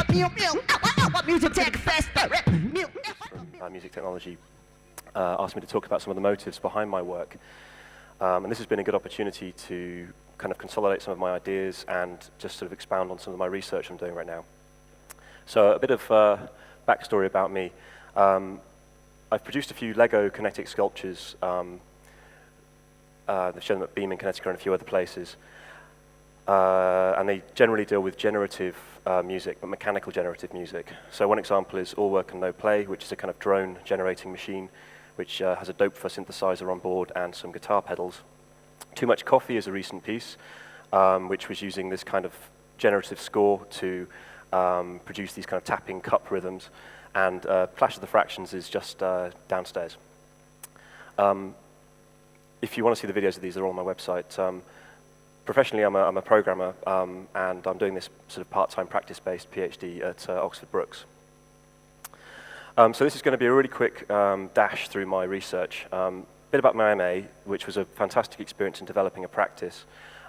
Music tech festival. Music technology asked me to talk about some of the motives behind my work. And this has been a good opportunity to kind of consolidate some of my ideas and just sort of expound on some of my research I'm doing right now. So a bit of backstory about me. I've produced a few Lego kinetic sculptures. They've shown them at Beam in Connecticut and a few other places. And they generally deal with generative music, but mechanical generative music. So one example is All Work and No Play, which is a kind of drone generating machine, which has a Dope-for synthesizer on board and some guitar pedals. Too Much Coffee is a recent piece, which was using this kind of generative score to produce these kind of tapping cup rhythms. And Clash of the Fractions is just downstairs. If you want to see the videos of these, they're all on my website. Professionally, I'm a programmer, and I'm doing this sort of part-time practice-based PhD at Oxford Brookes. So this is going to be a really quick dash through my research. A bit about my MA, which was a fantastic experience in developing a practice,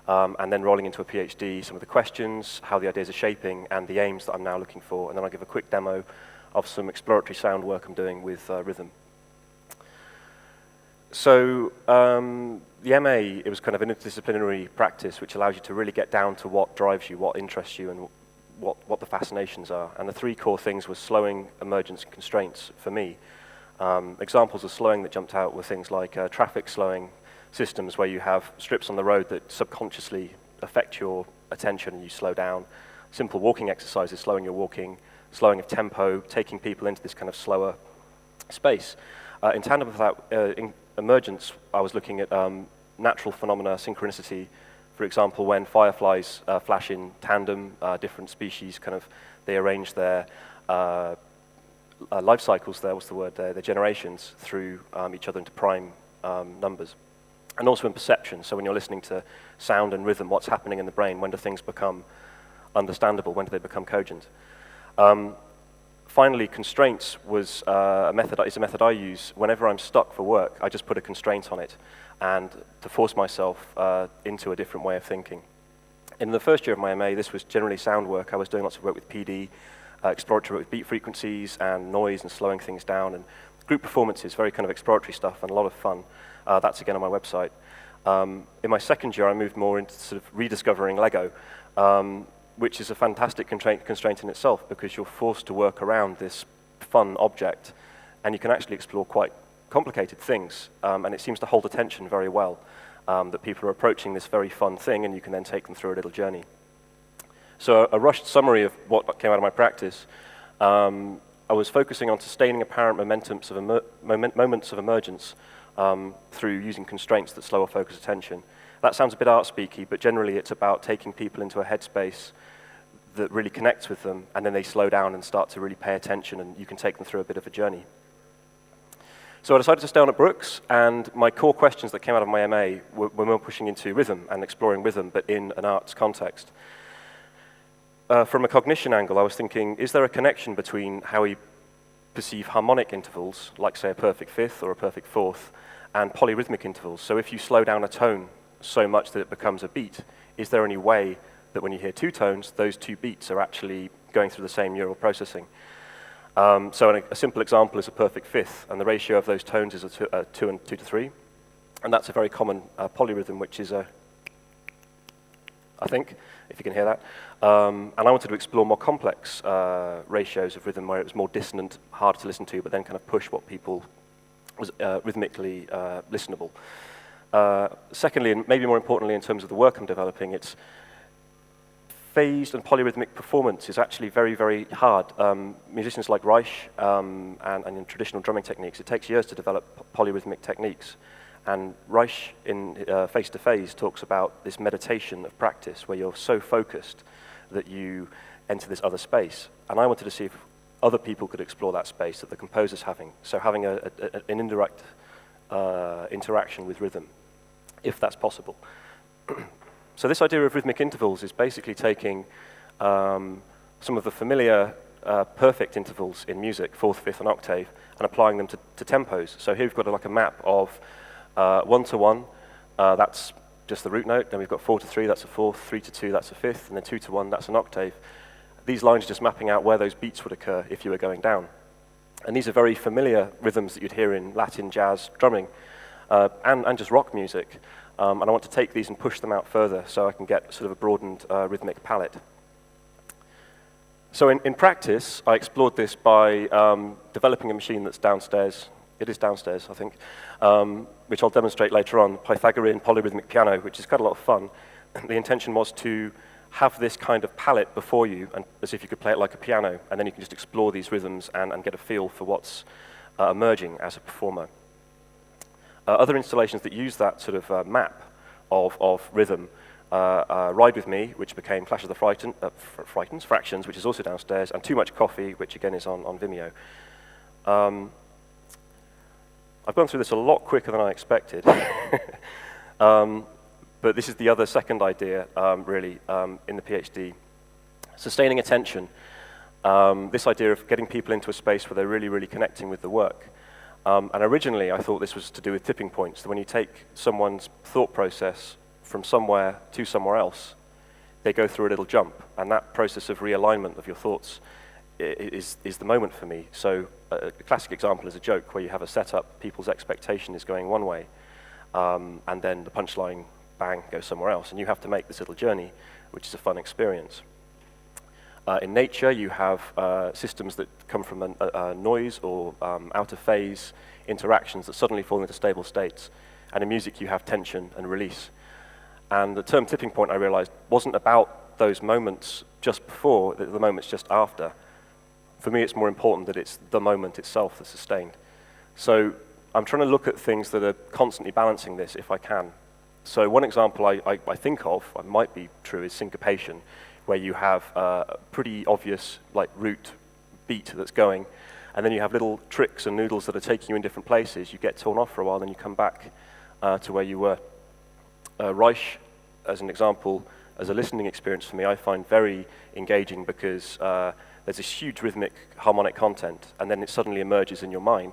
and then rolling into a PhD, some of the questions, how the ideas are shaping, and the aims that I'm now looking for. And then I'll give a quick demo of some exploratory sound work I'm doing with rhythm. So the MA, it was kind of an interdisciplinary practice which allows you to really get down to what drives you, what interests you, and what the fascinations are. And the three core things were slowing, emergence, and constraints for me. Examples of slowing that jumped out were things like traffic slowing systems where you have strips on the road that subconsciously affect your attention and you slow down. Simple walking exercises, slowing your walking, slowing of tempo, taking people into this kind of slower space. In tandem with that, emergence, I was looking at natural phenomena, synchronicity. For example, when fireflies flash in tandem, different species they arrange their life cycles there, their generations through each other into prime numbers. And also in perception, so when you're listening to sound and rhythm, what's happening in the brain, when do things become understandable, when do they become cogent? Finally, constraints is a method I use. Whenever I'm stuck for work, I just put a constraint on it and to force myself into a different way of thinking. In the first year of my MA, this was generally sound work. I was doing lots of work with PD, exploratory work with beat frequencies and noise and slowing things down, and group performances, very kind of exploratory stuff and a lot of fun. That's again on my website. In my second year, I moved more into sort of rediscovering Lego, which is a fantastic constraint in itself because you're forced to work around this fun object and you can actually explore quite complicated things, and it seems to hold attention very well, that people are approaching this very fun thing and you can then take them through a little journey. So a rushed summary of what came out of my practice, I was focusing on sustaining apparent moments of emergence through using constraints that slow or focus attention. That sounds a bit art-speaky, but generally it's about taking people into a headspace that really connects with them, and then they slow down and start to really pay attention, and you can take them through a bit of a journey. So I decided to stay on at Brookes, and my core questions that came out of my MA were more pushing into rhythm and exploring rhythm, but in an arts context. From a cognition angle, I was thinking, is there a connection between how we perceive harmonic intervals, like say a perfect fifth or a perfect fourth, and polyrhythmic intervals? So if you slow down a tone so much that it becomes a beat, is there any way that when you hear two tones, those two beats are actually going through the same neural processing? So a simple example is a perfect fifth, and the ratio of those tones is a 2 and 2 to 3. And that's a very common polyrhythm, which is I think, if you can hear that. And I wanted to explore more complex ratios of rhythm where it was more dissonant, harder to listen to, but then kind of push what people was rhythmically listenable. Secondly, and maybe more importantly in terms of the work I'm developing, it's phased and polyrhythmic performance is actually very, very hard. Musicians like Reich and in traditional drumming techniques, it takes years to develop polyrhythmic techniques. And Reich in Face to Phase talks about this meditation of practice where you're so focused that you enter this other space. And I wanted to see if other people could explore that space that the composer's having. So having an indirect interaction with rhythm, if that's possible. So this idea of rhythmic intervals is basically taking some of the familiar perfect intervals in music, fourth, fifth, and octave, and applying them to tempos. So here we've got like a map of 1 to 1, that's just the root note. Then we've got 4 to 3, that's a fourth. 3 to 2, that's a fifth. And then 2 to 1, that's an octave. these lines are just mapping out where those beats would occur if you were going down. And these are very familiar rhythms that you'd hear in Latin jazz drumming and just rock music. And I want to take these and push them out further so I can get sort of a broadened rhythmic palette. So in practice, I explored this by developing a machine that's downstairs. It is downstairs, I think, which I'll demonstrate later on, Pythagorean polyrhythmic piano, which is quite a lot of fun. The intention was to have this kind of palette before you, and as if you could play it like a piano, and then you can just explore these rhythms and get a feel for what's emerging as a performer. Other installations that use that sort of map of rhythm, Ride With Me, which became Clash of the Fractions, which is also downstairs, and Too Much Coffee, which again is on Vimeo. I've gone through this a lot quicker than I expected. But this is the other second idea, really, in the PhD. Sustaining attention. This idea of getting people into a space where they're really, really connecting with the work. And originally, I thought this was to do with tipping points. That when you take someone's thought process from somewhere to somewhere else, they go through a little jump. And that process of realignment of your thoughts is the moment for me. So a classic example is a joke where you have a setup, people's expectation is going one way, and then the punchline, bang, goes somewhere else. And you have to make this little journey, which is a fun experience. In nature, you have systems that come from a noise or out of phase interactions that suddenly fall into stable states. And in music, you have tension and release. And the term tipping point, I realized, wasn't about those moments just before, the moments just after. For me, it's more important that it's the moment itself that's sustained. So I'm trying to look at things that are constantly balancing this, if I can. So one example I think of, might be true, is syncopation, where you have a pretty obvious root beat that's going, and then you have little tricks and noodles that are taking you in different places. You get torn off for a while, then you come back to where you were. Reich, as an example, as a listening experience for me, I find very engaging because there's this huge rhythmic harmonic content, and then it suddenly emerges in your mind,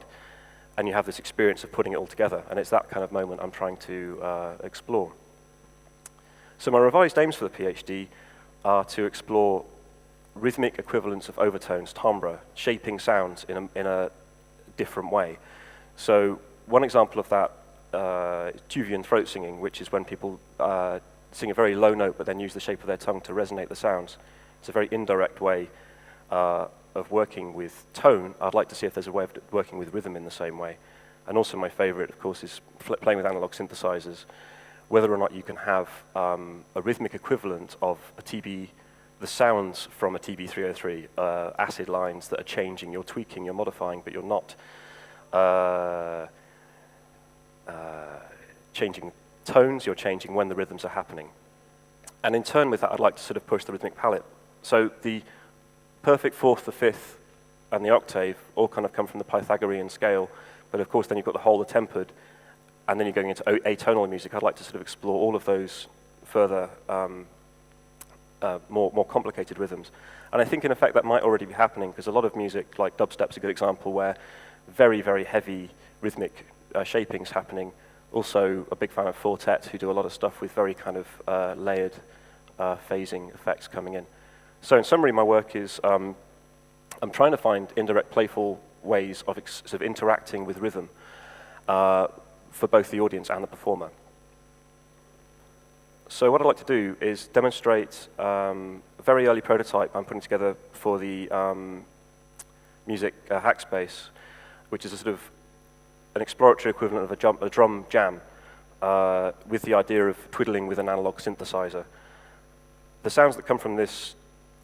and you have this experience of putting it all together, and it's that kind of moment I'm trying to explore. So my revised aims for the PhD are to explore rhythmic equivalents of overtones, timbre, shaping sounds in a different way. So one example of that is Tuvian throat singing, which is when people sing a very low note but then use the shape of their tongue to resonate the sounds. It's a very indirect way of working with tone. I'd like to see if there's a way of working with rhythm in the same way. And also my favorite, of course, is playing with analog synthesizers, whether or not you can have a rhythmic equivalent of the sounds from a TB-303, acid lines that are changing, you're tweaking, you're modifying, but you're not changing tones, you're changing when the rhythms are happening. And in turn with that, I'd like to sort of push the rhythmic palette. So the perfect fourth, the fifth, and the octave all kind of come from the Pythagorean scale, but of course then you've got the whole, the tempered, and then you're going into atonal music. I'd like to sort of explore all of those further, more complicated rhythms. And I think in effect that might already be happening, because a lot of music, like dubstep's a good example, where very, very heavy rhythmic shaping's happening. Also a big fan of Fortet, who do a lot of stuff with very kind of layered phasing effects coming in. So in summary, my work is, I'm trying to find indirect, playful ways of sort of interacting with rhythm for both the audience and the performer. So what I'd like to do is demonstrate a very early prototype I'm putting together for the music Hackspace, which is a sort of an exploratory equivalent of a drum jam with the idea of twiddling with an analog synthesizer. The sounds that come from this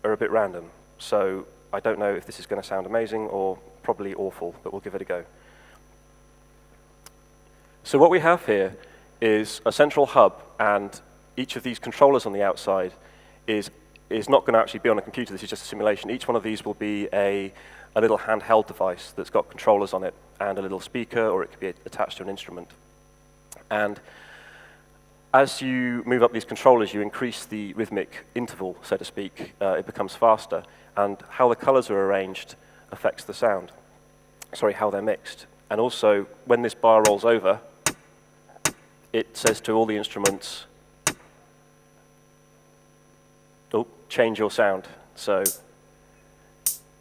are a bit random, so I don't know if this is going to sound amazing or probably awful, but we'll give it a go. So what we have here is a central hub, and each of these controllers on the outside is not going to actually be on a computer. This is just a simulation. Each one of these will be a little handheld device that's got controllers on it and a little speaker, or it could be attached to an instrument. And as you move up these controllers, you increase the rhythmic interval, so to speak. It becomes faster. And how the colors are arranged affects the sound. Sorry, how they're mixed. And also, when this bar rolls over, it says to all the instruments, oh, change your sound. So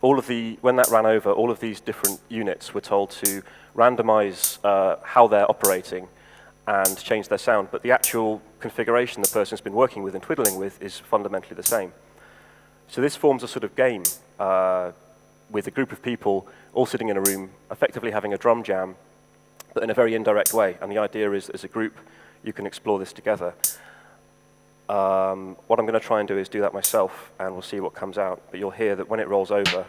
when that ran over, all of these different units were told to randomize how they're operating and change their sound, but the actual configuration the person's been working with and twiddling with is fundamentally the same. So this forms a sort of game with a group of people all sitting in a room, effectively having a drum jam, but in a very indirect way. And the idea is, as a group, you can explore this together. What I'm going to try and do is do that myself, and we'll see what comes out. But you'll hear that when it rolls over,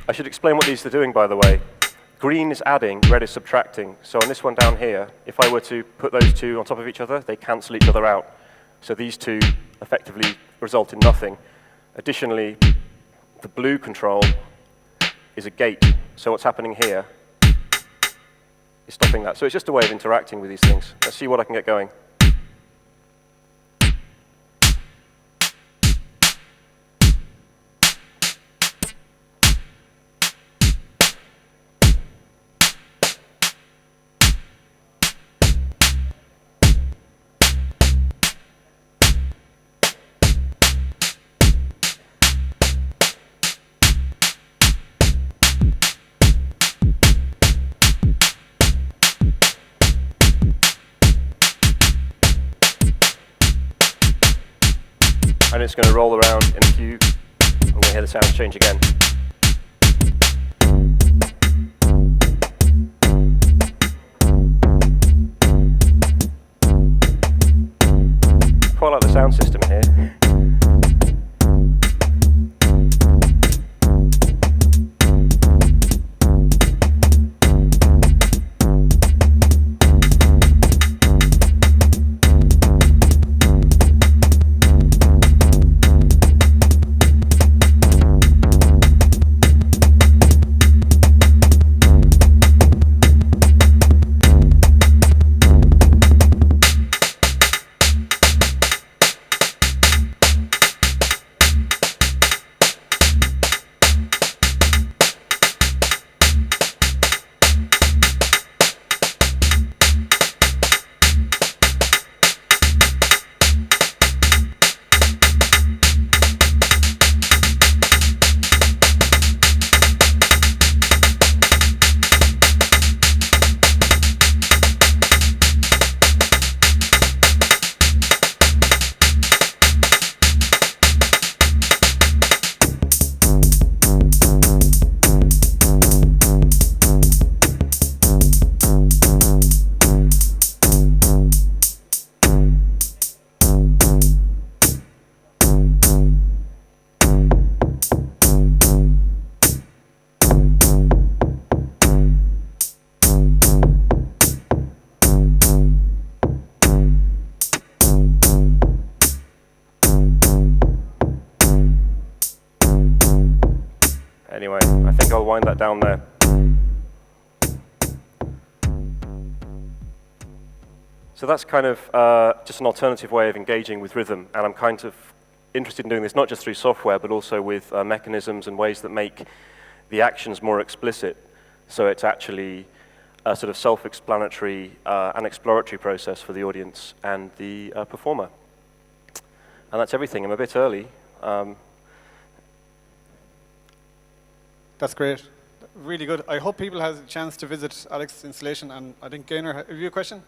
I should explain what these are doing, by the way. Green is adding, red is subtracting. So on this one down here, if I were to put those two on top of each other, they cancel each other out. So these two effectively result in nothing. Additionally, the blue control is a gate. So what's happening here is stopping that. So it's just a way of interacting with these things. Let's see what I can get going. And it's going to roll around in a cube. I'm going to hear the sounds change again. Quite like the sound system here. Anyway, I think I'll wind that down there. So that's kind of just an alternative way of engaging with rhythm, and I'm kind of interested in doing this not just through software, but also with mechanisms and ways that make the actions more explicit, so it's actually a sort of self-explanatory and exploratory process for the audience and the performer. And that's everything. I'm a bit early. That's great. Really good. I hope people have a chance to visit Alex's installation. And I think Gaynor, have you a question?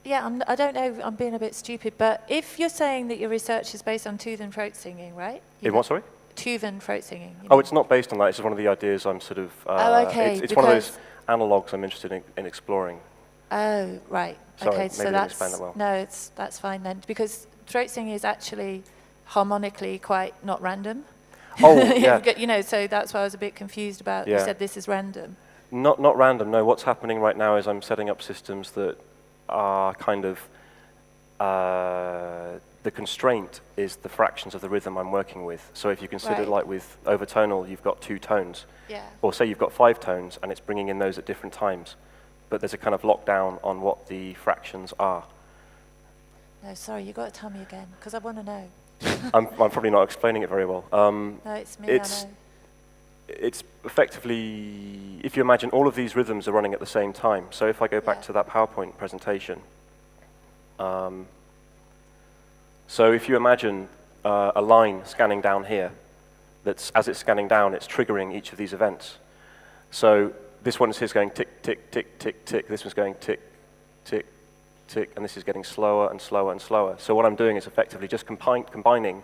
Yeah, I don't know, I'm being a bit stupid, but if you're saying that your research is based on tooth and throat singing, right? In what, sorry? Tooth and throat singing. Oh, it's not based on that. It's just one of the ideas I'm sort of... oh, okay. It's one of those analogues I'm interested in exploring. Oh, right. Sorry, okay, so that's that well. No, that's fine then, because throat singing is actually harmonically quite not random. Oh, yeah. You know, so that's why I was a bit confused about. Yeah. You said this is random. Not random. No, what's happening right now is I'm setting up systems that are kind of the constraint is the fractions of the rhythm I'm working with. So if you consider Right. like with overtonal, you've got 2 tones. Yeah. Or say you've got 5 tones and it's bringing in those at different times. But there's a kind of lockdown on what the fractions are. No, sorry, you've got to tell me again, because I want to know. I'm probably not explaining it very well. No, it's me, I know. It's effectively, if you imagine all of these rhythms are running at the same time. So if I go back to that PowerPoint presentation, so if you imagine a line scanning down here, that's, as it's scanning down, it's triggering each of these events. So this one is going tick, tick, tick, tick, tick. This one's going tick, tick, tick, and this is getting slower and slower and slower. So what I'm doing is effectively just combining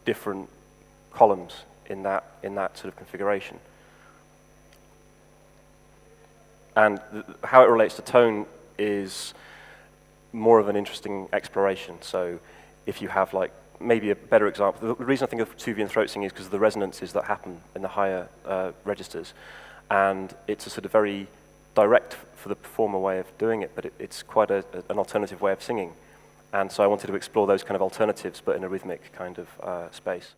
different columns in that sort of configuration. And how it relates to tone is more of an interesting exploration. So if you have like, maybe a better example, the reason I think of Tuvian throat singing is because of the resonances that happen in the higher registers. And it's a sort of very direct for the performer way of doing it, but it's quite an alternative way of singing. And so I wanted to explore those kind of alternatives, but in a rhythmic kind of space.